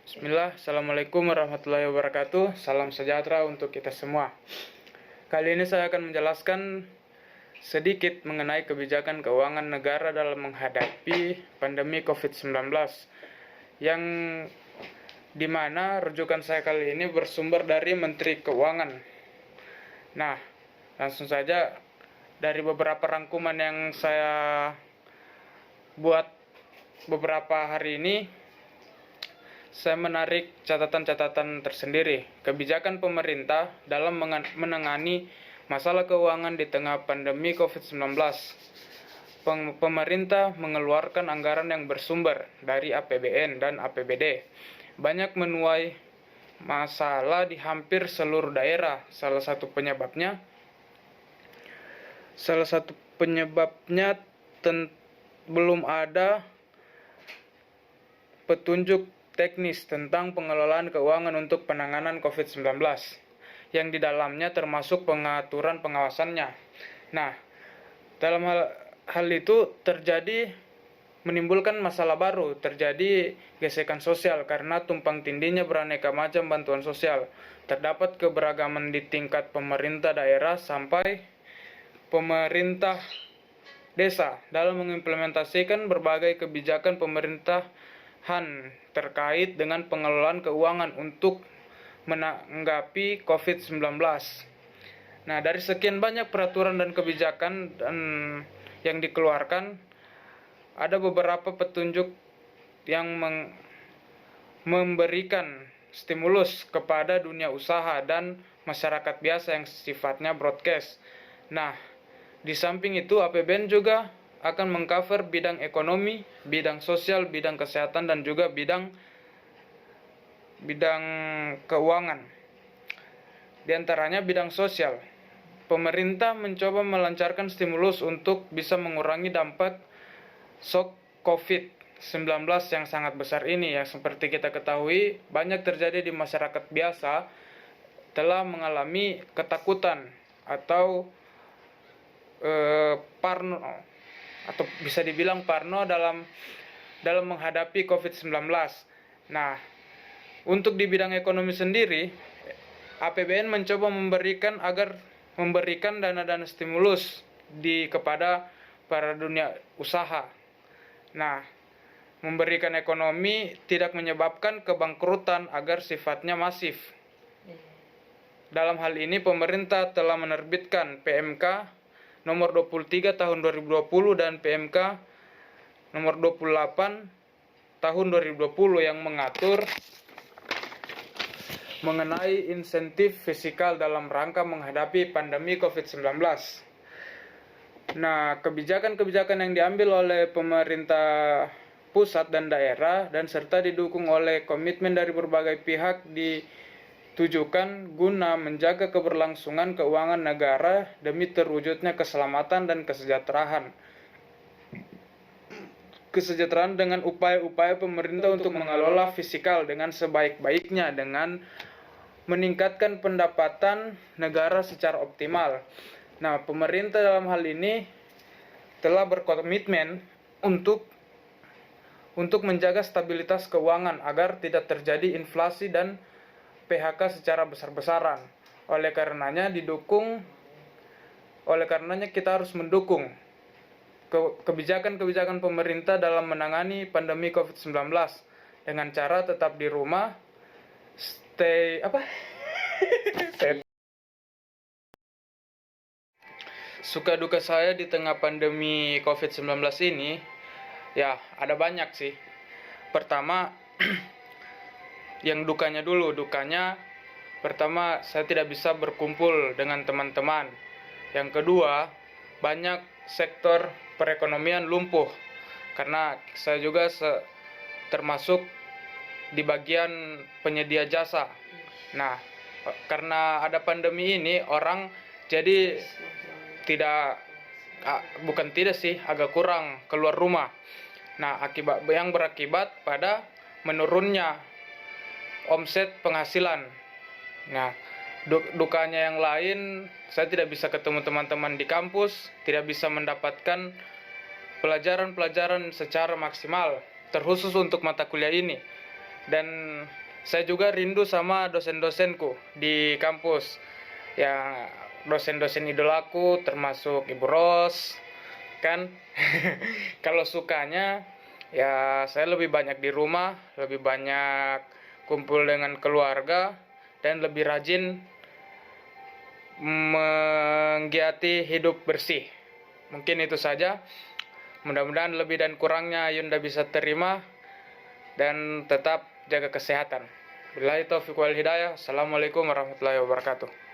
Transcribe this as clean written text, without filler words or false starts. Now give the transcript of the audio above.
Bismillah, Assalamualaikum warahmatullahi wabarakatuh. Salam sejahtera untuk kita semua. Kali ini saya akan menjelaskan sedikit mengenai kebijakan keuangan negara dalam menghadapi pandemi COVID-19, yang dimana rujukan saya kali ini bersumber dari Menteri Keuangan. Nah, langsung saja dari beberapa rangkuman yang saya buat beberapa hari ini, saya menarik catatan-catatan tersendiri. Kebijakan pemerintah dalam menangani masalah keuangan di tengah pandemi COVID-19. Pemerintah mengeluarkan anggaran yang bersumber dari APBN dan APBD. Banyak menuai masalah di hampir seluruh daerah. Salah satu penyebabnya belum ada petunjuk teknis tentang pengelolaan keuangan untuk penanganan COVID-19, yang di dalamnya termasuk pengaturan pengawasannya. Nah, dalam hal itu menimbulkan masalah baru, terjadi gesekan sosial karena tumpang tindihnya beraneka macam bantuan sosial. Terdapat keberagaman di tingkat pemerintah daerah sampai pemerintah desa dalam mengimplementasikan berbagai kebijakan pemerintahan terkait dengan pengelolaan keuangan untuk menanggapi COVID-19. Nah, dari sekian banyak peraturan dan kebijakan yang dikeluarkan, ada beberapa petunjuk yang memberikan stimulus kepada dunia usaha dan masyarakat biasa yang sifatnya broadcast. Nah, di samping itu APBN juga akan mengcover bidang ekonomi, bidang sosial, bidang kesehatan, dan juga bidang keuangan. Di antaranya bidang sosial. Pemerintah mencoba melancarkan stimulus untuk bisa mengurangi dampak shock COVID-19 yang sangat besar ini. Yang seperti kita ketahui, banyak terjadi di masyarakat biasa telah mengalami ketakutan atau parno, atau bisa dibilang parno dalam menghadapi COVID-19. Nah, untuk di bidang ekonomi sendiri, APBN mencoba memberikan dana-dana stimulus kepada para dunia usaha. Nah, memberikan ekonomi tidak menyebabkan kebangkrutan agar sifatnya masif. Dalam hal ini pemerintah telah menerbitkan PMK nomor 23 tahun 2020 dan PMK nomor 28 tahun 2020 yang mengatur mengenai insentif fiskal dalam rangka menghadapi pandemi COVID-19. Nah, kebijakan-kebijakan yang diambil oleh pemerintah pusat dan daerah dan serta didukung oleh komitmen dari berbagai pihak ditujukan guna menjaga keberlangsungan keuangan negara demi terwujudnya keselamatan dan kesejahteraan dengan upaya-upaya pemerintah untuk mengelola fiskal dengan sebaik-baiknya dengan meningkatkan pendapatan negara secara optimal. Nah, pemerintah dalam hal ini telah berkomitmen untuk menjaga stabilitas keuangan agar tidak terjadi inflasi dan PHK secara besar-besaran. Oleh karenanya kita harus mendukung kebijakan-kebijakan pemerintah dalam menangani pandemi COVID-19 dengan cara tetap di rumah, Suka duka saya di tengah pandemi COVID-19 ini, ya ada banyak sih. Pertama, yang dukanya pertama saya tidak bisa berkumpul dengan teman-teman. Yang kedua, banyak sektor perekonomian lumpuh karena saya juga termasuk di bagian penyedia jasa. Nah, karena ada pandemi ini, orang jadi agak kurang keluar rumah. Nah, berakibat pada menurunnya omset penghasilan. Nah, dukanya yang lain, saya tidak bisa ketemu teman-teman di kampus, tidak bisa mendapatkan pelajaran-pelajaran secara maksimal, terkhusus untuk mata kuliah ini. Dan Saya juga rindu sama dosen-dosenku di kampus. Yang dosen-dosen idolaku termasuk Ibu Ros, kan. Kalau sukanya ya saya lebih banyak di rumah, lebih banyak kumpul dengan keluarga, dan lebih rajin menggiati hidup bersih. Mungkin itu saja. Mudah-mudahan lebih dan kurangnya Yunda bisa terima dan tetap jaga kesehatan. Billahi taufiq wal hidayah. Assalamualaikum warahmatullahi wabarakatuh.